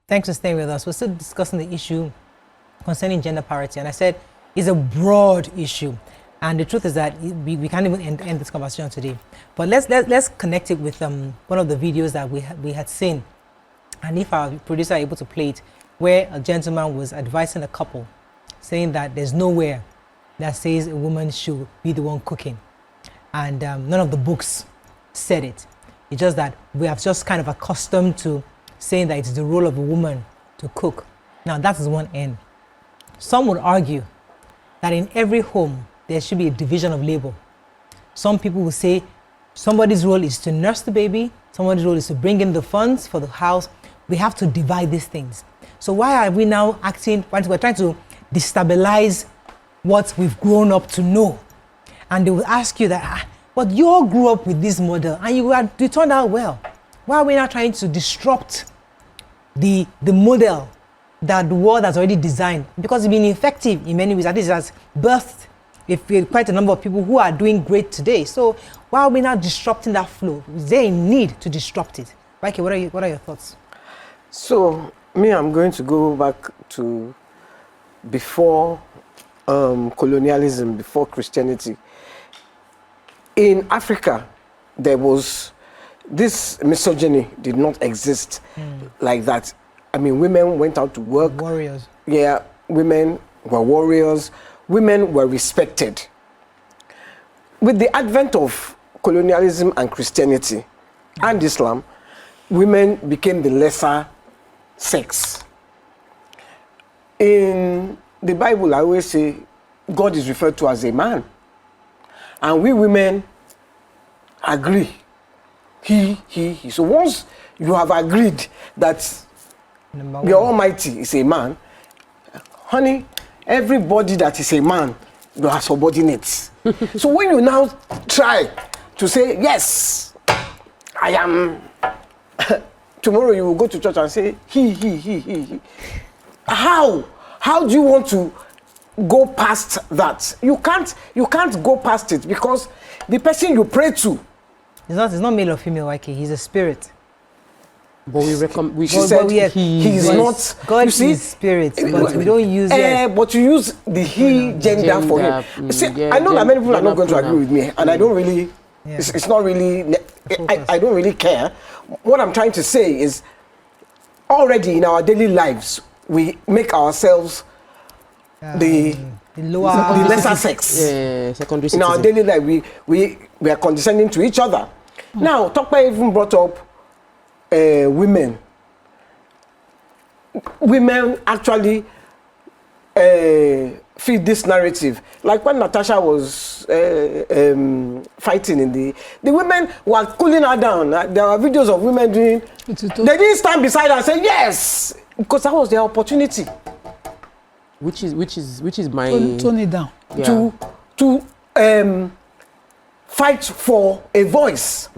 Thanks for staying with us. We're still discussing the issue concerning gender parity, and I said it's a broad issue. And the truth is that we can't even end this conversation today. But let's connect it with one of the videos that we had seen. And if our producer are able to play it, where a gentleman was advising a couple, saying that there's nowhere that says a woman should be the one cooking. And none of the books said it. It's just that we have just kind of accustomed to saying that it's the role of a woman to cook. Now, that is one end. Some would argue that in every home, there should be a division of labor. Some people will say somebody's role is to nurse the baby, somebody's role is to bring in the funds for the house. We have to divide these things. So why are we now acting, we're trying to destabilize what we've grown up to know? And they will ask you that, but you all grew up with this model and you turned out well. Why are we now trying to disrupt the model that the world has already designed? Because it's been effective in many ways. At least it has birthed quite a number of people who are doing great today. So why are we now disrupting that flow? Is there a need to disrupt it? Mike, what are your thoughts? So, I'm going to go back to before colonialism, before Christianity. In Africa, there was this misogyny did not exist like that. I mean, women went out to work. Warriors. Yeah, women were warriors. Women were respected. With the advent of colonialism and Christianity and Islam, women became the lesser sex. In the Bible, I always say, God is referred to as a man. And we women agree. He. So once you have agreed that the Almighty is a man, honey, everybody that is a man, you are subordinates. So when you now try to say, yes, I am, tomorrow you will go to church and say, he. How do you want to go past that? You can't go past it because the person you pray to, it's not male or female, okay? He's a spirit. But he's not. God is spirit, but we don't use it. But you use the he gender for him. See, I know that many people are not going to agree with me, and I don't really. Yeah. It's not really. I don't really care. What I'm trying to say is, already in our daily lives, we make ourselves the lesser sex. Yeah, secondary citizen. In our daily life, we are condescending to each other. Now, Tokpa even brought up women. Women actually feed this narrative. Like when Natasha was fighting in the women were cooling her down. There are videos of women doing. They didn't stand beside her and say yes, because that was their opportunity. Which is my tone it down. Yeah. To fight for a voice.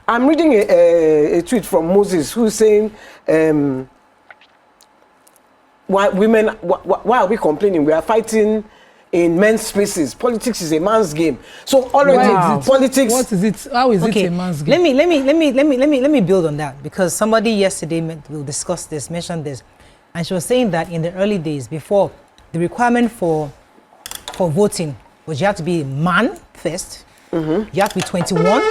I'm reading a tweet from Moses who's saying, why are we complaining? We are fighting in men's spaces. Politics is a man's game. So already politics. What is it? How is it a man's game? Let me build on that, because somebody yesterday will discuss this, mentioned this, and she was saying that in the early days, before the requirement for voting was you had to be a man first. You had to be 21.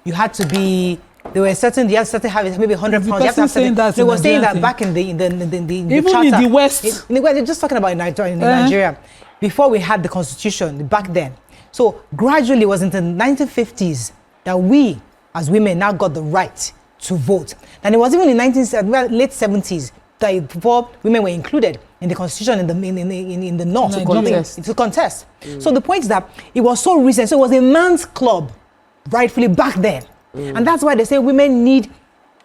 You had to be. There were certain. You had to have maybe 100 pounds. You have to have certain. They were saying that back in the even charter, in the West. They're just talking about in Nigeria. Before we had the constitution back then. So gradually, it was in the 1950s that we, as women, now got the right to vote. And it was even in late 70s that before women were included in the constitution in the north to contest. So the point is that it was so recent. So it was a man's club, rightfully back then, and that's why they say women need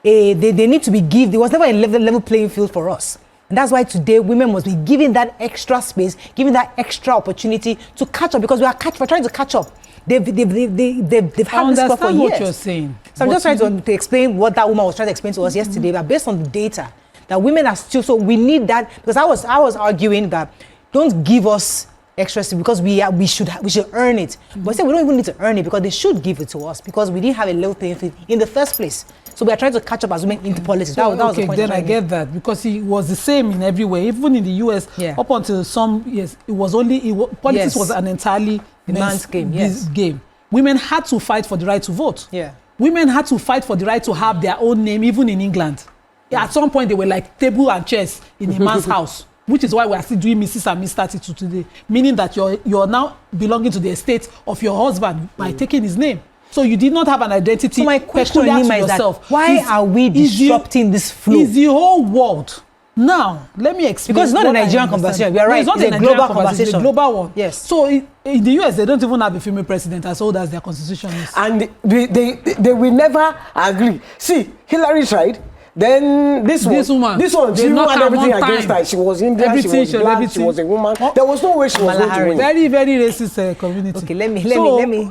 they need to be given. There was never a level playing field for us, and that's why today women must be given that extra space, given that extra opportunity to catch up, because we're trying to catch up. They've had this club for years. What you're saying. So I'm just trying to explain what that woman was trying to explain to us yesterday, but based on the data. That women are still, so we need that, because I was arguing that don't give us extra seat because we should earn it. But say we don't even need to earn it because they should give it to us because we didn't have a level playing field in the first place. So we are trying to catch up as women into politics. So, that was the point. Then I get that because it was the same in every way. Even in the US, up until some years, it was politics was an entirely man's game. Game. Women had to fight for the right to vote. Yeah. Women had to fight for the right to have their own name, even in England. At some point, they were like table and chairs in a man's house, which is why we are still doing Mrs. and Mr. to today, meaning that you're now belonging to the estate of your husband by taking his name. So you did not have an identity. So my question, Nyma, is that why are we disrupting this flow? Is the whole world. Now, let me explain. Because it's not a Nigerian conversation. We are right. No, it's not a global conversation. It's a global one. Yes. So in the US, they don't even have a female president as old as their constitution is. And they will never agree. See, Hillary tried. Then this woman, she had everything against her. She was Indian, she was black, she was a woman. There was no way she was going to win. Very, very racist community. Okay, let me.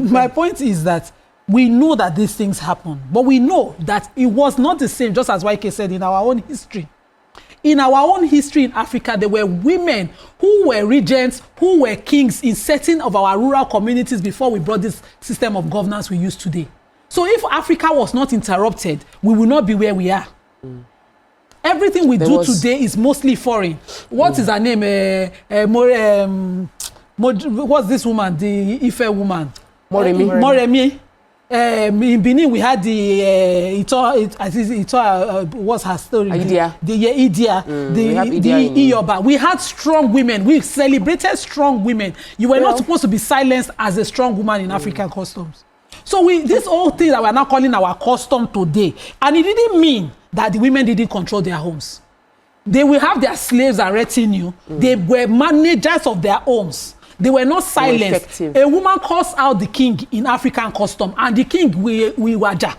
My point is that we know that these things happen, but we know that it was not the same, just as YK said, in our own history. In our own history in Africa, there were women who were regents, who were kings in certain of our rural communities before we brought this system of governance we use today. So if Africa was not interrupted, we will not be where we are. Everything we do today is mostly foreign. What is her name? What's this woman? The Ife woman? Moremi. In Benin, we had the what's her story? Idia. The Iyoba. We had strong women. We celebrated strong women. You were not supposed to be silenced as a strong woman in African customs. So this whole thing that we're now calling our custom today, and it didn't mean that the women didn't control their homes. They will have their slaves and retinue. They were managers of their homes. They were not silenced. A woman calls out the king in African custom, and the king we waja.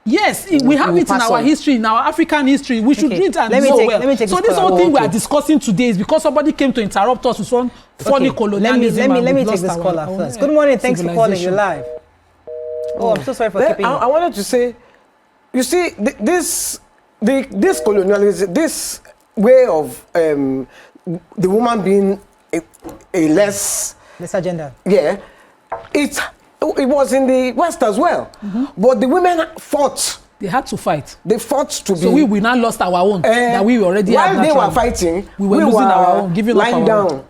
Yes, we have it in our history, in our African history. We should read and know well. So this whole thing we are discussing today is because somebody came to interrupt us with one funny colonialism. Let me take this caller first. Good morning, thanks for calling. You're live. Oh, I'm so sorry for keeping you. I wanted to say, you see, this colonialism, this way of the woman being a less agenda. Yeah, it was in the West as well. But the women fought. They had to fight. They fought to be. So we now lost our own. That we already had. While they were fighting, we were losing our own, giving lying down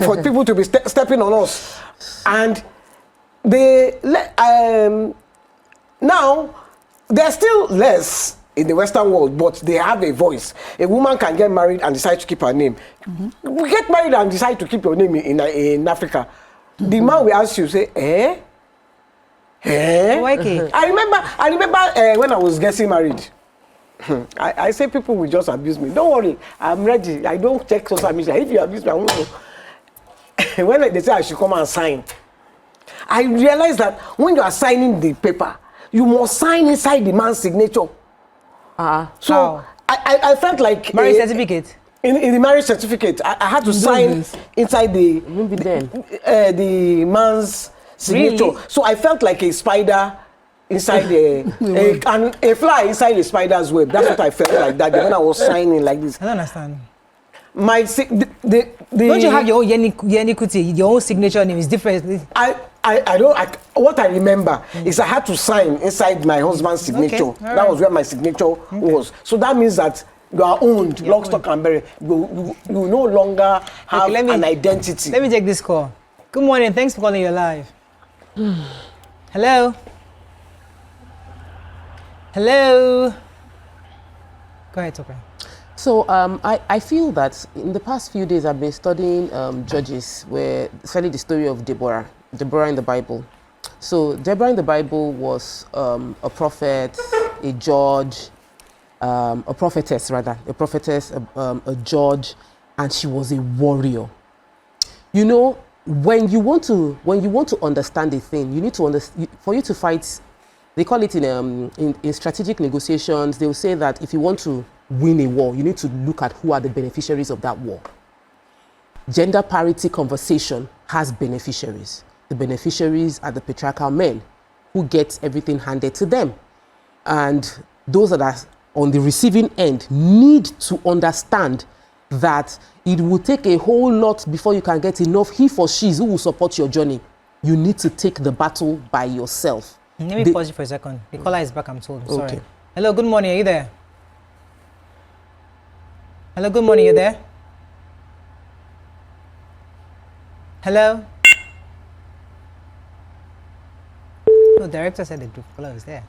for people to be stepping on us. And they now they're still less in the Western world, but they have a voice. A woman can get married and decide to keep her name. We get married and decide to keep your name in Africa. The man will ask you, say, eh? I remember when I was getting married. I say people will just abuse me. Don't worry, I'm ready. I don't check social media. If you abuse me, I won't know. When they say I should come and sign, I realized that when you are signing the paper, you must sign inside the man's signature. So I felt like marriage certificate. In the marriage certificate, I had to sign inside the man's signature. Really? So I felt like a spider inside a fly inside a spider's web. That's what I felt like that when I was signing like this. I don't understand. Don't you have your own Yenikuti, your own signature name is different? What I remember is I had to sign inside my husband's signature. Okay, that was where my signature was. So that means that you are owned, lock, stock, and barrel. You no longer have an identity. Let me take this call. Good morning. Thanks for calling. You're live. Hello. Hello. Go ahead, Tope. So I feel that in the past few days I've been studying Judges, where especially the story of Deborah in the Bible. So Deborah in the Bible was a prophet, a judge, a prophetess, a judge, and she was a warrior. You know, when you want to understand a thing, you need to understand. For you to fight, they call it in strategic negotiations. They will say that if you want to win a war, you need to look at who are the beneficiaries of that war. Gender parity conversation has beneficiaries. The beneficiaries are the patriarchal men who get everything handed to them. And those that are on the receiving end need to understand that it will take a whole lot before you can get enough he for she's who will support your journey. You need to take the battle by yourself. Let me pause you for a second. The caller is back, I'm told. Sorry. Okay. Hello, good morning. Are you there? Hello, good morning. Are you there? Hello? No, director said the caller was there.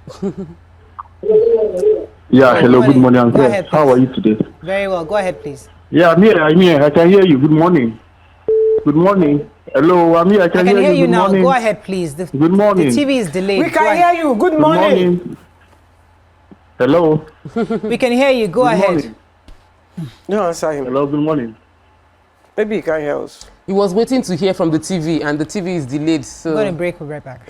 Yeah, hello, good morning, Go Uncle. ahead, How are you today? Very well. Go ahead, please. Yeah, I'm here, I can hear you. Good morning. Good morning. Hello, I'm here, I I can can hear you Good now. morning. Go ahead, please. Good morning. The TV is delayed. We can hear you. Good Good morning. morning. Hello. We can hear you. Go Good ahead. morning. No answer him. Hello, good morning. Maybe he can't hear us. He was waiting to hear from the TV, and the TV is delayed. So I'm going to break. We'll be right back.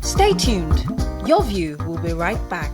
Stay tuned. Your View will be right back.